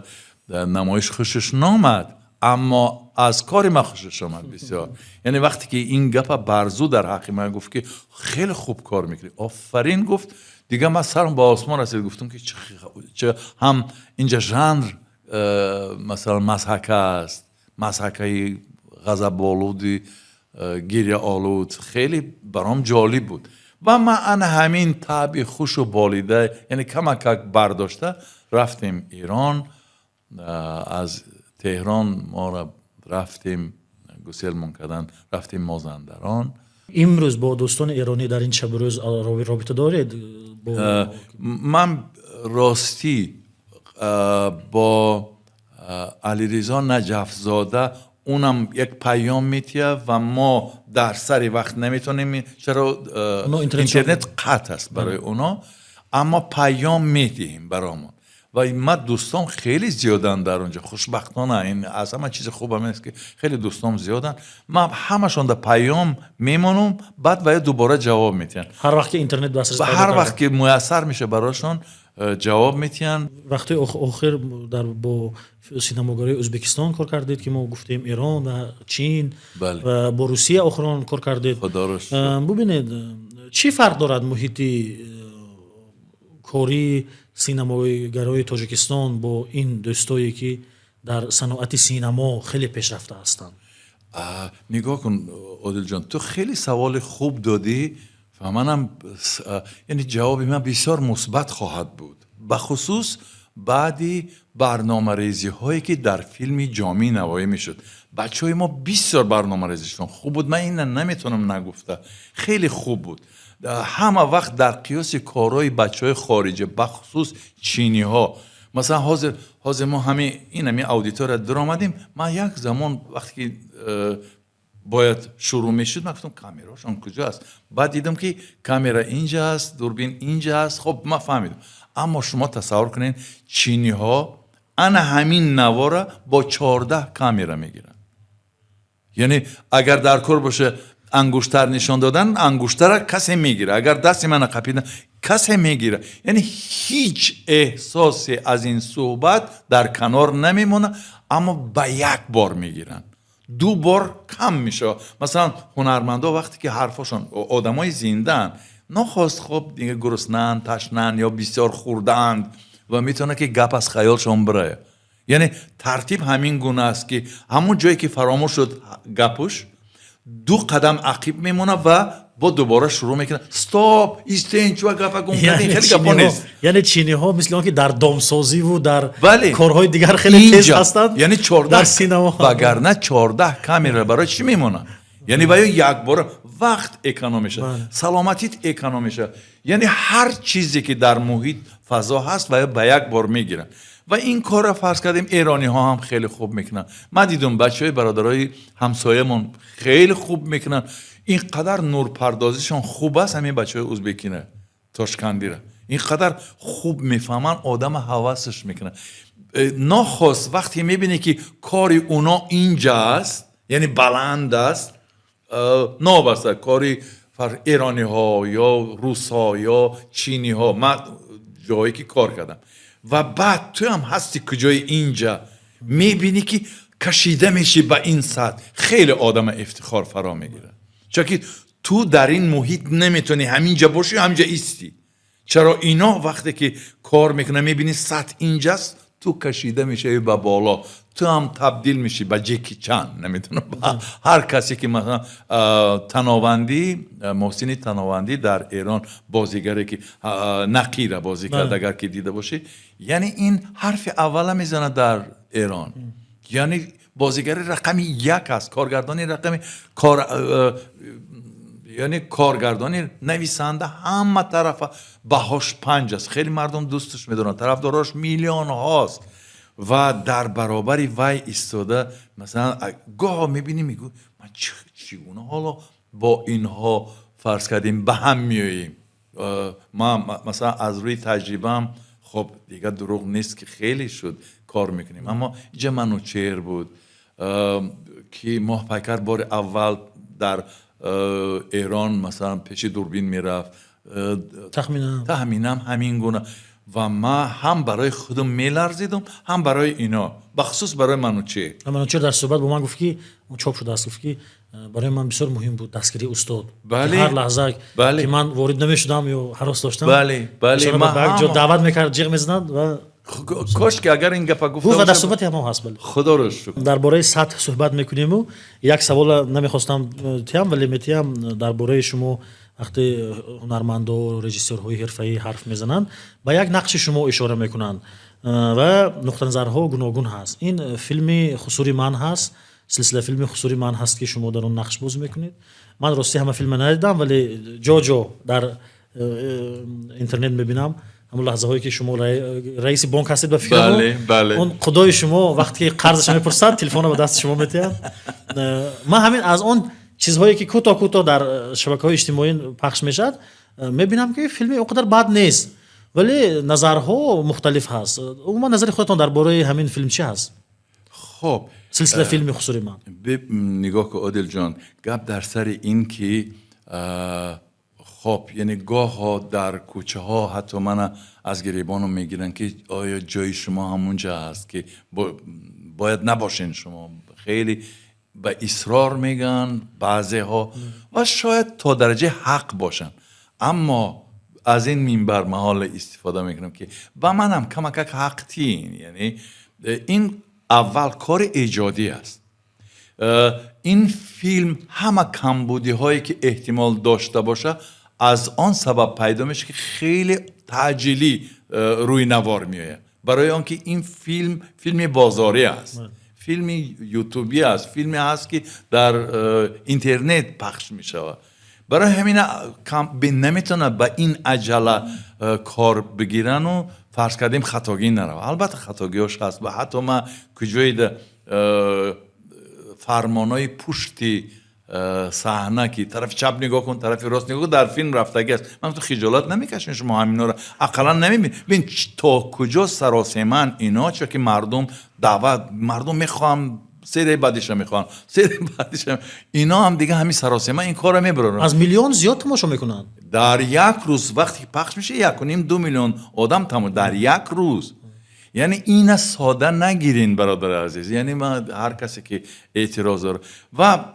نمایش خوشش نامد، اما از کار من خوشش آمد بسیار. یعنی وقتی که این گپ برزو در حق من گفت که خیلی خوب کار میکنی، آفرین گفت، دیگه من سرم با آسمان رسید. گفتم که چه هم اینجا ژانر مثلا مسحک است، مسحکه غضب آلودی، گریه آلود، خیلی برام جالب بود و من همین طبع خوش و بالیده، یعنی کمک برداشته رفتیم ایران. از تهران ما را رفتیم گسیل کردن، رفتیم مازندران. امروز با دوستان ایرانی در این شب و روز رابطه دارید؟ من راستی با علیرضا نجف‌زاده اونم یک پیام میتیه و ما در سری وقت نمیتونیم، چرا اینترنت قطع است برای اونا، اما پیام میتیم برامون و من دوستان خیلی زیادن در اونجا. خوشبختانه این از همه چیز خوبم است که خیلی دوستان زیادن. من همشون در پیام میمونم، بعد و دوباره جواب میتین هر وقت که اینترنت دسترس و هر وقت که میسر میشه براشون جواب میتین. وقتی آخر با سینماگری ازبکستان کار کردید که ما گفتیم ایران و چین، بله. و با روسیه آخران کار کردید. خدا را شکر. ببینید چی فرق دارد محیط کاری سینماگرای تاجیکستان با این دوستایی که در صنعت سینما خیلی پیشرفته هستند؟ نگاه کن عادل جان، تو خیلی سوال خوب دادی و منم یعنی جواب من بسیار مثبت خواهد بود، بخصوص بعدی برنامه ریزی هایی که در فیلم جامی نوایی می شد. بچه های ما بسیار برنامه ریزیشون خوب بود، من این نمیتونم نگفته، خیلی خوب بود. همه وقت در قیاس کارهای بچه های خارجی بخصوص چینی ها، مثلا حاضر ما همین اودیتور در آمدیم، من یک زمان وقتی که باید شروع میشد من گفتم کامیراشون کجاست، بعد دیدم که کامera اینجا است، دوربین اینجا است. خب من فهمیدم. اما شما تصور کنین چینی ها همین نواره با 14 کامera میگیرن. یعنی اگر در کار باشه انگشتر نشان دادن، انگشتر را کسی میگیره، اگر دست من قپیدن کسی میگیره. یعنی هیچ احساسی از این صحبت در کنار نمیمونه، اما به یک بار میگیرن، 2 بار کم میشه. مثلا هنرمندا وقتی که حرفاشون آدمای زنده‌اند، نخواست خب دیگه گرسنه‌اند، تشنه‌اند یا بسیار خورده‌اند و میتونه که گپ از خیالشون بره. یعنی ترتیب همین گونه است که همون جایی که فراموش شد گپش 2 قدم عقب میمونه و با دوباره شروع میکنه استاپ ایستین چوا گپا گم کردین. خیلی گپا نیست. یعنی چینی ها مثل که در دامسازی و در بله. کارهای دیگر خیلی تیز هستند. یعنی 14 در سینما وگرنه 14 کامera برای چی میمونه؟ یعنی باید یک بار وقت اکونومی شه، سلامتیت اکونومی شه. یعنی هر چیزی که در محیط فضا هست باید به یک بار میگیرن و این کار را فرض کردیم ایرانی ها هم خیلی خوب میکنن. من دیدم بچهای برادرای همسایه‌مون خیلی خوب میکنن. اینقدر نور پردازیشون خوب است، همین بچهای ازبکینه تاشکندیره اینقدر خوب میفهمن، آدم حواسش میکنه. ناخواست وقتی میبینی که کاری اونا اینجا است، یعنی بلند است، نابسته کاری ایرانی ها یا روس ها یا چینی ها، من جایی که کار کردم و بعد تو هم هستی کجای اینجا میبینی که کشیده میشی به این سطح، خیلی آدم افتخار فرا میگیره، چون که تو در این محیط نمیتونی همینجا باشی همینجا ایستی. چرا اینا وقتی که کار میکنه میبینی سطح اینجاست، تو کشیده میشه به بالا، تو هم تبدیل میشی به جکی چان، نمیدونم هر کسی که مثلا تناوندی، محسن تناوندی در ایران بازیگری که نقیره بازی کرد اگر که دیده باشی، یعنی این حرف اول میزنه در ایران، یعنی بازیگر رقم 1 است، کارگردانی رقم یعنی کارگردانی نویسنده همه طرف بهاش 5 است، خیلی مردم دوستش میدونن، طرفداراش میلیون هاست و در برابری وای ایستاده. مثلا گاه میبینی میگو من چگونه حالا با اینها فرض کردیم به هم میاییم. ما مثلا از روی تجربه‌ام خب دیگه دروغ نیست که خیلی شد کار میکنیم، اما اینجا منوچهر بود که ماه پیکر بار اول در ایران مثلا پیش دوربین میرفت، تخمینم همین گونه و ما هم برای خودم میلرزیدم هم برای اینا، بخصوص برای منوچهر در صحبت با من گفت که چاپ شده است، گفت که برای من بسیار مهم بود دستگیری استاد. بله. هر لحظه بله. که من وارد نمیشدم یا هراس داشتم، بله من جو دعوت میکرد جیغ میزدند و کاش که اگر این گپا گفته و در باشه صحبت هم هست. بله خدا رو شکر. درباره سطح صحبت میکنیم و یک سوال نمیخواستم تیم ولی میتیم درباره شما وقتی هنرمندا و رژیسورهای حرفه‌ای حرف میزنن با یک نقش شما اشاره میکنن و نقطه نظرها گوناگون هست. این فیلم خسوری من هست، سلسله فیلم خسوری من هست که شما در اون نقش بازی میکنید. من راستی همه فیلم ندیدم ولی جا در اینترنت میبینم همون لحظه هایی که شما رئیس بانک هستید به فیلم، بله. اون خدای شما وقتی که قرضش میپرسد تلفن رو به دست شما میتیم. ما همین از اون چیزهایی که کوتاه در شبکه‌های اجتماعی پخش میشد میبینم که فیلم اونقدر بد نیست ولی نظرها مختلف هست. اما نظر خودتون درباره همین فیلم چی هست؟ خب سلسله فیلم خسوری من نگاه که عادل جان گپ در سر این که خب یعنی گاه ها در کوچه ها حتی من از گریبانو میگیرن که آیا جای شما همونجا هست که باید نباشین شما، خیلی به اصرار میگن بعضی ها و شاید تا درجه حق باشن، اما از این منبر محال استفاده میکنم که با منم کمک حق تین، یعنی این اول کار ایجادی است. این فیلم همه کمبودی هایی که احتمال داشته باشه از آن سبب پیدا میشه که خیلی تعجیلی روی نوار میآید، برای آنکه این فیلم بازاری است، فیلم یوتیوبی است، فیلمی است که در اینترنت پخش میشه، برای همین نمیتونه با این عجله کار بگیرن و فرض کردیم خطاگی نره. البته خطاگیش هست و حتی ما کجای فرمانای پشتی صحنه که طرف چپ نگاه کن طرف راست نگاه کن در فیلم رفتگی است، من تو خجالت نمیکشین شما همینا رو اقلا نمیبین؟ ببین تا کجا سراسیمن اینا، چون که مردم میخوام سری بعدش میخوان اینا هم دیگه همین سراسیمن این کارو میبرن، از میلیون زیاد تماشا میکنن در یک روز. وقتی پخش میشه 1.5-2 میلیون آدم در یک روز. یعنی این ساده نگیرین برادر عزیز، یعنی من هر کسی که اعتراض داره و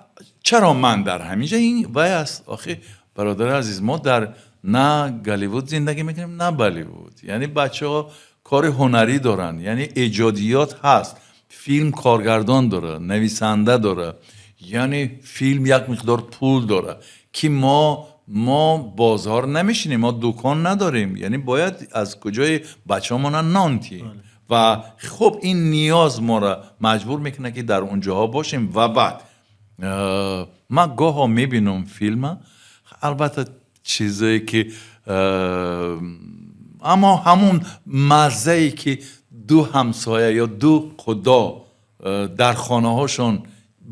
چرا من در همینجا این وای است آخه برادر عزیز، ما در نه گالیوود زندگی میکنیم نه بالیوود، یعنی بچه‌ها کار هنری دارن، یعنی ایجادیات هست، فیلم کارگردان داره، نویسنده داره، یعنی فیلم یک مقدار پول داره که ما بازار نمیشینیم، ما دکان نداریم، یعنی باید از کجای بچه‌مون نان تیم و خب این نیاز ما را مجبور میکنه که در اونجاها باشیم. و بعد ما گاه ها میبینم فیلم، البته چیزایی که اما همون مزه‌ای که دو همسایه یا دو خدا در خانه هاشون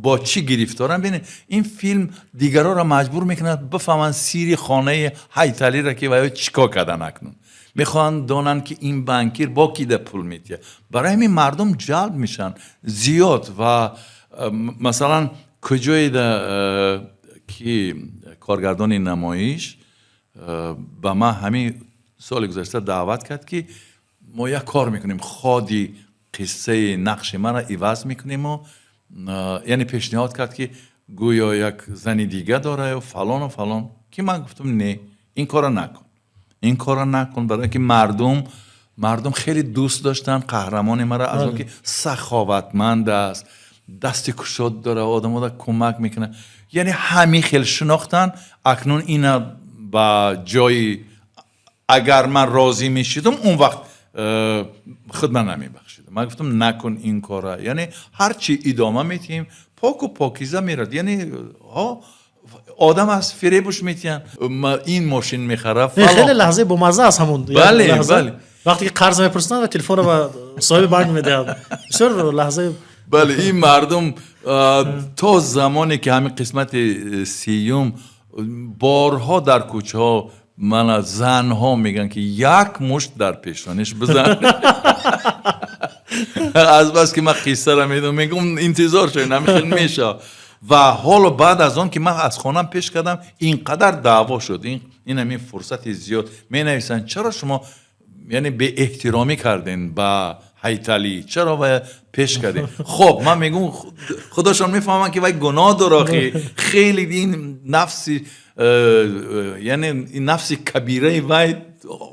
با چی گرفتارن، ببینید این فیلم دیگران را مجبور میکنه بفهمن سیری خانه هیتلی را که وای چیکار کردن اکنون، میخوان دانن که این بانکیر با کی ده پول میده، برای همین مردم جلب میشن زیاد. و مثلا کجای ده که کارگردان نمایش با ما همین سال گذشته دعوت کرد که ما یک کار میکنیم، خودی قصه نقش من را عوض میکنیم و یعنی پیشنهاد کرد که گویا یک زن دیگه داره و فلان که من گفتم نه، این کارا نکن، این کارا نکن، برای که مردم خیلی دوست داشتن قهرمان مرا، از اون که سخاوتمند است، دست کشاد داره، آدم را کمک میکنه، یعنی همین خیلی شناختن. اکنون اینا با جای اگر من راضی میشیدم اون وقت خود من نمیبخشیدم. من گفتم نکن این کارا، یعنی هرچی ادامه میتیم پاک و پاکیزه میرد. یعنی آدم از فریبش میتین این ماشین میخره خیلی لحظه با مزه است همون. بله وقتی که قرض میپرسن و تلفن رو به صاحب بانک میدهد، بسیار لحظه. بله این مردم تا زمانی که همین قسمت 30 بارها در کوچه ها من از زن ها میگن که یک مشت در پیشانش بزن. از بس که من قصه را میگم انتظار شد نمیخواد میشه. و حالا بعد از اون که من از خانم پیش کردم اینقدر دعوا شد، این همین فرصت زیاد می نویسن چرا شما یعنی به احترامی کردین با هیتلی، چرا پیش کردین؟ خب من میگم خودشون میفهمن که وای گناه داره، خیلی این نفسی یعنی این نفسی کبیره وای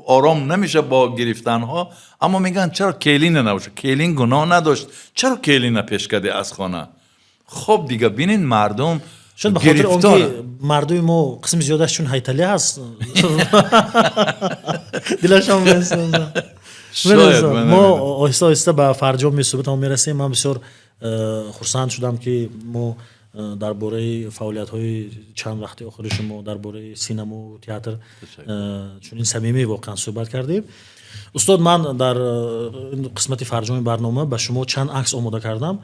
آرام نمیشه با گرفتن ها. اما میگن چرا کلین نباشه، کلین گناه نداشت، چرا کلین پیش کرده از خانه؟ خب دیگه ببینین مردم شاید به خاطر اونکه مردم ما قسم زیادش چون هیتلی هست دلشون میسوزه. ما آهسته آهسته به فرجام صحبت هم میرسیم. من بسیار خرسند شدم که ما درباره فعالیت‌های چند وقت آخر شما درباره سینما و تئاتر چون این صمیمی واقعا صحبت کردیم. استاد من در قسمت فرجام برنامه به شما چند عکس آماده کردم.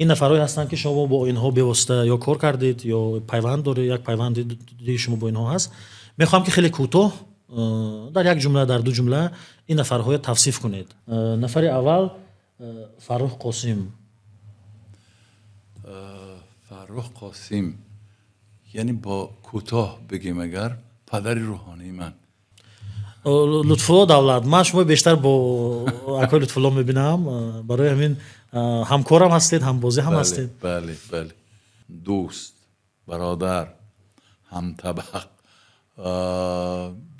این نفرایی هستن که شما با اینها به واسطه یا کار کردید یا پیوند داره، یک پیوند دیگه شما با اینها هست. میخوام که خیلی کوتاه در یک جمله در دو جمله این نفرهای توصیف کنید. نفر اول فرخ قاسم. فرخ قاسم یعنی با کوتاه بگیم اگر پدر روحانی من. لطفالله دولت، من شما بیشتر با اکای لطفالله میبینم، برای همین همکارم هستید، همبازی هم هستید. بله دوست، برادر، هم طبق،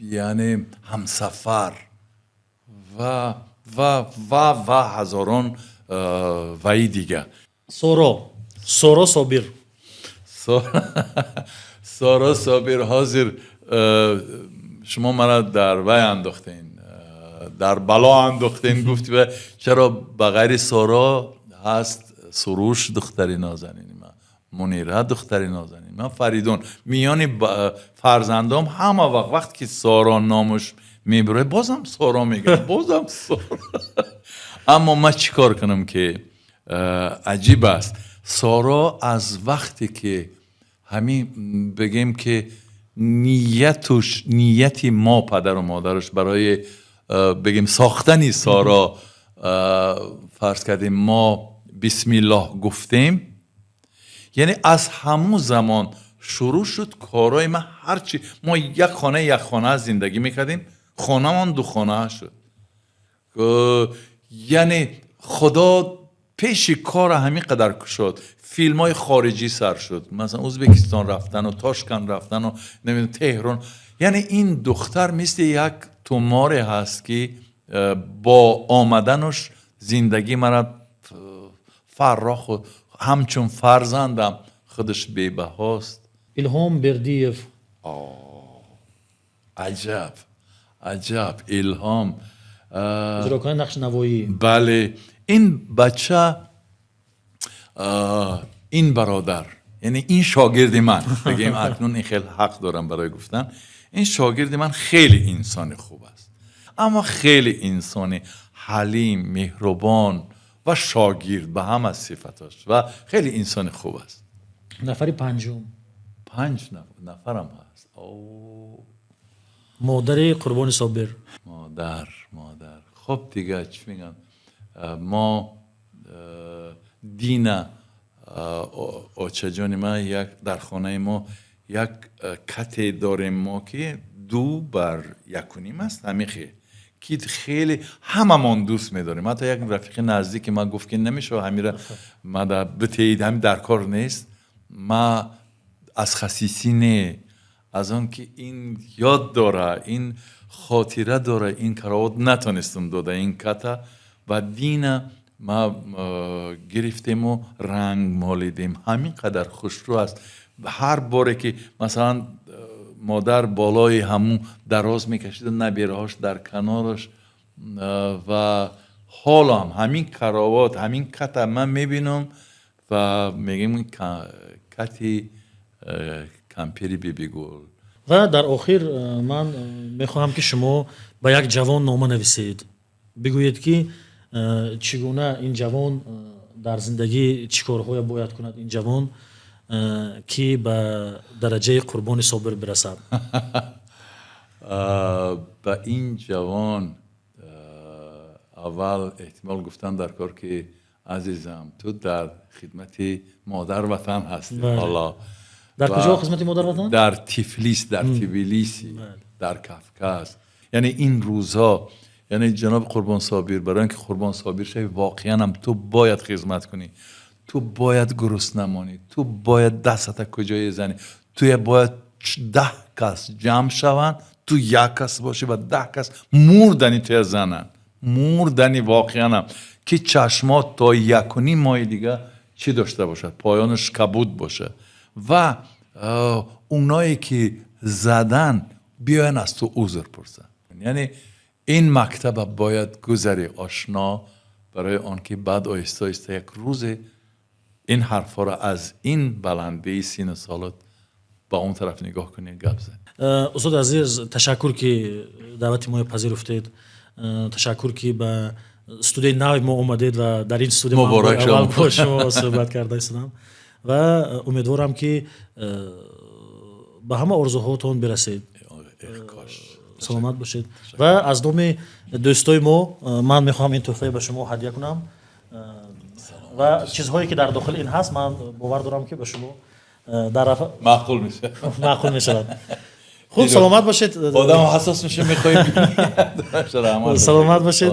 یعنی همسفر و هزاران وی دیگه. سارا صابر. سارا صابر حاضر شما مرا در وی انداختین، در بلا انداختین. گفتی و چرا بغیر سارا هست سروش دختری نازنین من، منیره دختری نازنین من، فریدون. میان فرزندام همه وقت که سارا نامش میبره بازم سارا میگه، بازم سارا. اما من چی کار کنم که عجیب است، سارا از وقتی که همین بگیم که نیتی ما پدر و مادرش برای بگیم ساختنی سارا فرض کردیم ما بسم الله گفتیم، یعنی از همون زمان شروع شد کارهای ما. هرچی ما یک خانه زندگی میکردیم، خانه من 2 خانه شد. یعنی خدا پیش کار همین قدر شد. فیلم های خارجی سر شد، مثلا ازبکستان رفتن و تاشکند رفتن و نمیدونم تهران. یعنی این دختر مثل یک توماره هست که با آمدنش زندگی مرا فراخ و همچون فرزندم خودش بی‌بهاست. الهام بردیف. عجب الهام اجراکان نقش نوایی. بله این بچه، این برادر، یعنی این شاگرد من بگیم اکنون این خیلی حق دارم برای گفتن، این شاگرد من خیلی انسان خوب است، اما خیلی انسان حلیم، مهربان و شاگرد به هم از صفتاش و خیلی انسان خوب است. نفر پنجم. 5 نفرم هست. مادر قربان صابر. مادر. خب دیگه چی میگن، ما دینا آچه جان ما یک در خانه ما یک کته داریم ما که 2:1.5 است همیشه که خیلی هممون دوست می‌داریم. حتی یک رفیق نزدیک ما گفت که نمیشه همیشه ما به تایید هم در کار نیست. ما از خصیصی نه، از آن که این یاد داره، این خاطره داره، این کراوات نتونستم داده این کتا و دین ما گرفتیم و رنگ مالیدیم. همین قدر خوشرو است. هر باره که مثلا مادر بالای همون دراز میکشید و نبیرهاش در کنارش و حالا همین کراوات همین کتا من میبینم و میگیم کتی کمپیری بیبی گل. و در آخر من میخواهم که شما به یک جوان نامه نویسید، بگویید که چگونه این جوان در زندگی چی کارهای باید کند این جوان که به درجه قربان صابر برسد. به این جوان اول احتمال گفتن در کار که عزیزم تو در خدمت مادر وطن هستی. حالا در کجا خدمت مادر وطن؟ در تیفلیس، در تبلیسی، در کافکاز. یعنی این روزها، یعنی جناب قربان صابر برای اینکه قربان صابر شوی واقعا هم تو باید خدمت کنی، تو باید گرسنه نمانی، تو باید دستت کجای زنی، تو باید 10 کس جمع شوند، تو یک کس باشی و 10 کس موردنی تو زنن، موردنی واقعا هم که چشمات تا 1.5 ماه دیگه چی داشته باشد، پایانش کبود باشه و اونایی که زدن بیاین از تو عذر پرسن. یعنی این مکتب باید گذری آشنا برای آنکه بعد آهسته آهسته یک روز این حرفا را از این بلنده سین سالات با اون طرف نگاه کنی گپ زنی. استاد عزیز تشکر که دعوت ما پذیرفتید، تشکر که به استودیوی نو ما اومدید و در این استودیو اول با شما صحبت کرده هستم و امیدوارم که به همه آرزوهاتون برسید. سلامت باشید. و از نام دوستای ما من میخوام این تحفه به شما هدیه کنم و چیزهایی که در داخل این هست من باور دارم که به شما در معقول میشه. معقول میشه. خوب سلامت باشید. آدم حساس میشه میخوای. سلامت باشید.